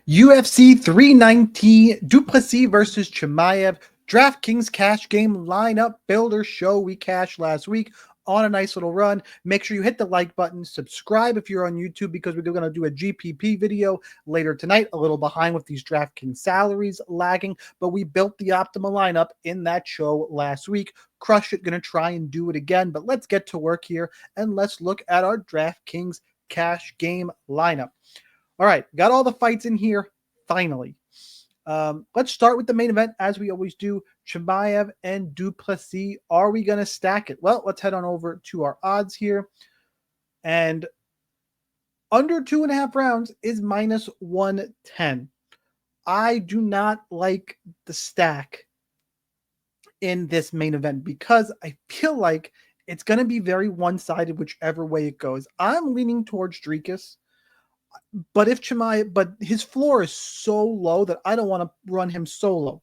UFC 319, Duplessis versus Chimaev, DraftKings cash game lineup builder show. We cashed last week on a nice little run. Make sure you hit the like button, subscribe if you're on YouTube, because we're going to do a GPP video later tonight. A little behind with these DraftKings salaries lagging, but we built the optimal lineup in that show last week. Crushed it, going to try and do it again, but let's get to work here and let's look at our DraftKings cash game lineup. All right, got all the fights in here, finally. Let's start with the main event, as we always do. Chimaev and Duplessis. Are we going to stack it? Well, let's head on over to our odds here. And under 2.5 rounds is minus 110. I do not like the stack in this main event because I feel like it's going to be very one-sided whichever way it goes. I'm leaning towards Dricus. But if Chimaev, but his floor is so low that I don't want to run him solo.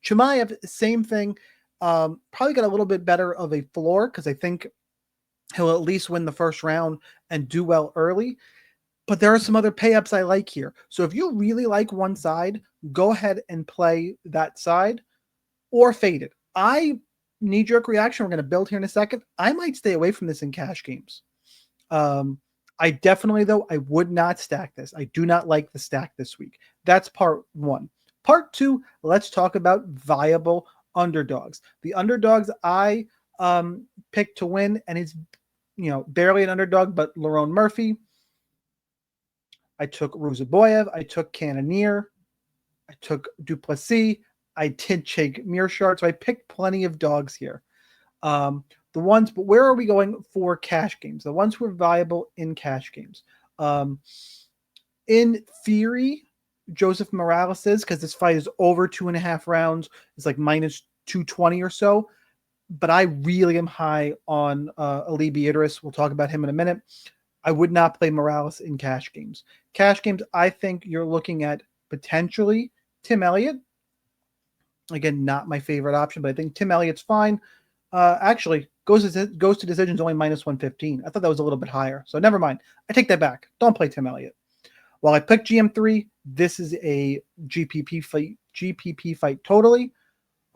Chimaev, same thing. Probably got a little bit better of a floor because I think he'll at least win the first round and do well early. But there are some other pay-ups I like here. So if you really like one side, go ahead and play that side or fade it. Knee-jerk reaction, we're going to build here in a second. I might stay away from this in cash games. I definitely, though, I would not stack this. I do not like the stack this week. That's part one. Part two, let's talk about viable underdogs. The underdogs I picked to win, and it's barely an underdog, but Lerone Murphy. I took Ruzaboyev. I took Cannonier. I took Duplessis. I did take Mearshart. So I picked plenty of dogs here. The ones, but where are we going for cash games? The ones who are viable in cash games. In theory, Joseph Morales is, because this fight is over 2.5 rounds. It's like minus 220 or so. But I really am high on Alibi Idris. We'll talk about him in a minute. I would not play Morales in cash games. Cash games, I think you're looking at potentially Tim Elliott. Again, not my favorite option, but I think Tim Elliott's fine. Actually, goes to decisions only minus 115. I thought that was a little bit higher. So never mind. I take that back. Don't play Tim Elliott. While I picked GM3, this is a GPP fight totally.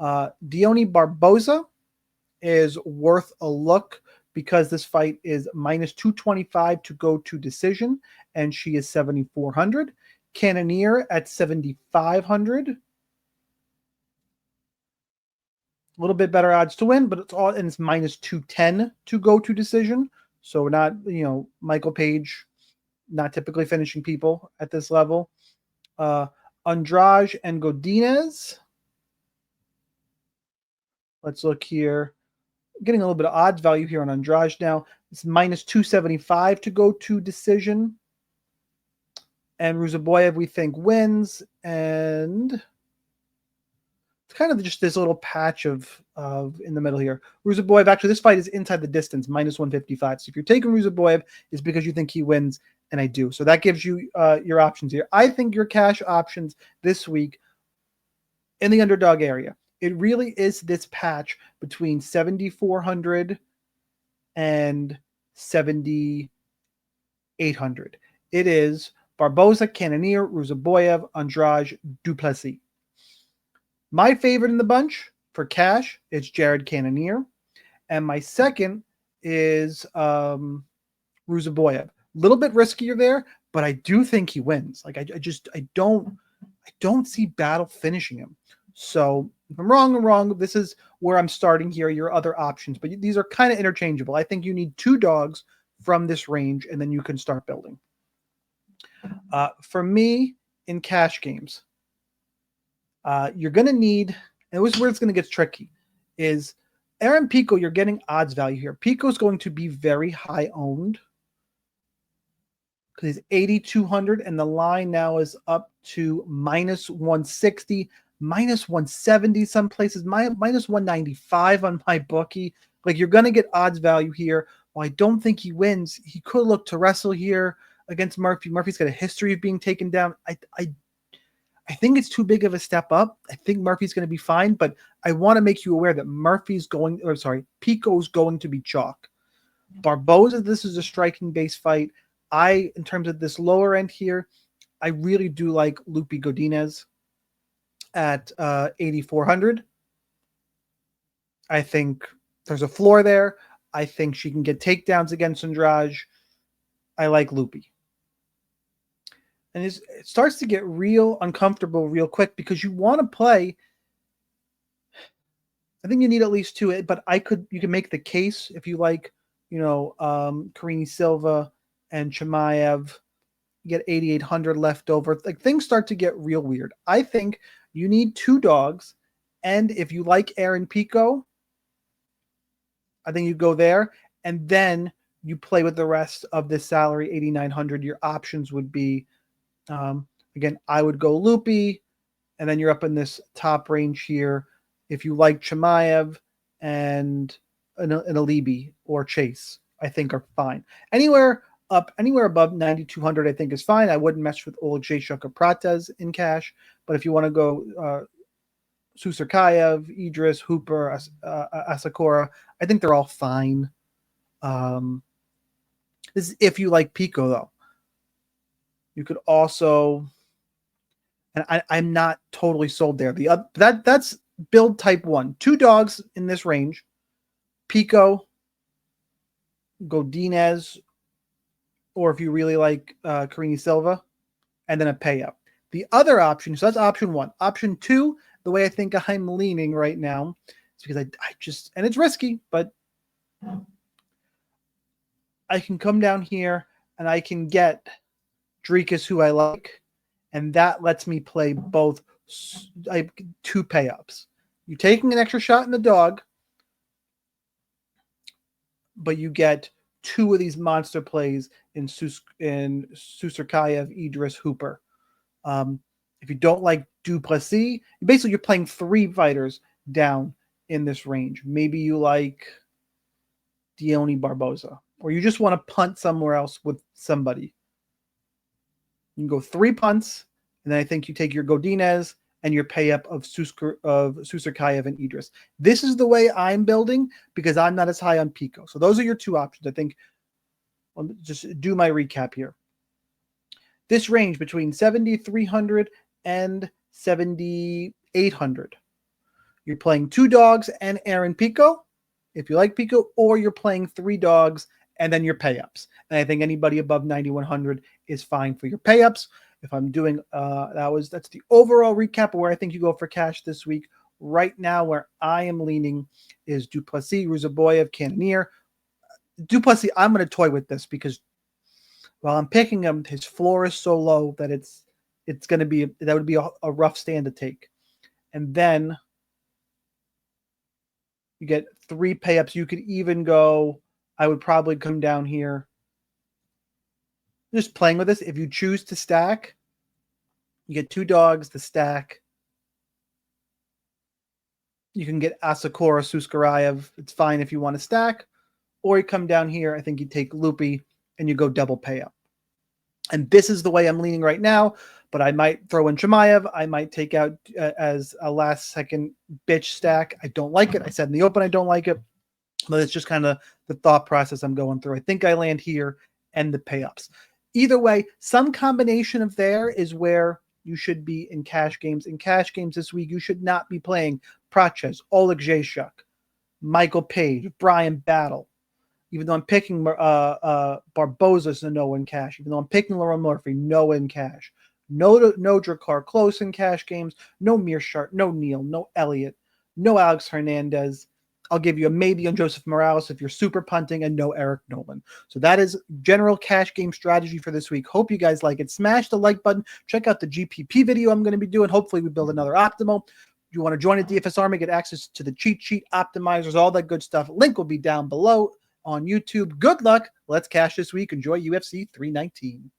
Dione Barboza is worth a look because this fight is minus 225 to go to decision, and she is 7,400. Cannonier at 7,500. A little bit better odds to win, but it's minus 210 to go to decision. So we're not, Michael Page, not typically finishing people at this level. Andrade and Godinez. Let's look here. Getting a little bit of odds value here on Andrade now. It's minus 275 to go to decision. And Ruzaboyev, we think, wins. And it's kind of just this little patch of in the middle here. Ruzaboyev, actually, this fight is inside the distance, minus 155. So if you're taking Ruzaboyev, it's because you think he wins, and I do. So that gives you your options here. I think your cash options this week in the underdog area, it really is this patch between 7,400 and 7,800. It is Barboza, Cannonier, Ruzaboyev, Andrade, Duplessis. My favorite in the bunch for cash is Jared Cannonier. And my second is Ruzaboyev. A little bit riskier there, but I do think he wins. Like I don't see Battle finishing him. So if I'm wrong, I'm wrong. This is where I'm starting here. Your other options, but these are kind of interchangeable. I think you need 2 dogs from this range, and then you can start building. For me, in cash games, you're going to need, and this is where it's going to get tricky, is Aaron Pico. You're getting odds value here. Pico is going to be very high owned because he's 8,200, and the line now is up to minus 160, minus 170 some places, minus 195 on my bookie. Like, you're going to get odds value here. Well, I don't think he wins. He could look to wrestle here against Murphy. Murphy's got a history of being taken down. I think it's too big of a step up. I think Murphy's going to be fine, but I want to make you aware that Pico's going to be chalk. Barboza, this is a striking base fight. In terms of this lower end here, I really do like Lupi Godinez at 8,400. I think there's a floor there. I think she can get takedowns against Andrade. I like Lupi. And it starts to get real uncomfortable real quick because you want to play. I think you need at least two, but you can make the case if you like, Karini Silva and Chimaev. You get 8,800 left over. Like, things start to get real weird. I think you need two dogs. And if you like Aaron Pico, I think you go there. And then you play with the rest of this salary, 8,900. Your options would be, again, I would go Lupi, and then you're up in this top range here. If you like Chimaev and an Alibi or Chase, I think are fine. Anywhere above 9,200, I think is fine. I wouldn't mess with Oleksiejczuk or Prates in cash, but if you want to go Susurkayev, Idris, Hooper, Asakura, I think they're all fine. This is if you like Pico, though. You could also, and I'm not totally sold there. That's build type 1. Two dogs in this range: Pico, Godinez, or if you really like Karini Silva, and then a payout. The other option, so that's option 1. Option 2, the way I think I'm leaning right now, is because I just, and it's risky, but I can come down here and I can get Drikas, who I like, and that lets me play both two payups. You're taking an extra shot in the dog, but you get two of these monster plays in Susurkayev, Idris, Hooper. If you don't like Duplessis, basically you're playing three fighters down in this range. Maybe you like Dione Barboza, or you just want to punt somewhere else with somebody. You can go 3 punts, and then I think you take your Godinez and your pay up of Susurkayev and Idris. This is the way I'm building because I'm not as high on Pico. So those are your two options. I think I'll just do my recap here. This range between 7,300 and 7,800. You're playing two dogs and Aaron Pico, if you like Pico, or you're playing three dogs and then your payups. And I think anybody above 9,100 is fine for your payups. If I'm doing, that's the overall recap of where I think you go for cash this week. Right now, where I am leaning is Duplessis, Ruzaboyev, Cannonier. Duplessis, I'm going to toy with this because while I'm picking him, his floor is so low that it's going to be, that would be a rough stand to take. And then you get 3 payups. You could even go, I would probably come down here just playing with this. If you choose to stack, you get 2 dogs to stack. You can get Asakura, Suskarayev. It's fine if you want to stack. Or you come down here, I think you take Lupi and you go double pay up. And this is the way I'm leaning right now, but I might throw in Chimaev. I might take out as a last second bitch stack. I don't like it. I said in the open I don't like it, but it's just kind of the thought process I'm going through. I think I land here and the payups. Either way, some combination of there is where you should be in cash games. In cash games this week, you should not be playing Prates, Oleksiejczuk, Michael Page, Brian Battle. Even though I'm picking Barboza to no in cash, even though I'm picking Laurel Murphy, no in cash. No Drakkar Close in cash games, no Mearshart, no Neal, no Elliott, no Alex Hernandez. I'll give you a maybe on Joseph Morales if you're super punting, and no Eric Nolan. So that is general cash game strategy for this week. Hope you guys like it. Smash the like button. Check out the GPP video I'm going to be doing. Hopefully we build another optimal. If you want to join the DFS Army, get access to the cheat sheet, optimizers, all that good stuff. Link will be down below on YouTube. Good luck. Let's cash this week. Enjoy UFC 319.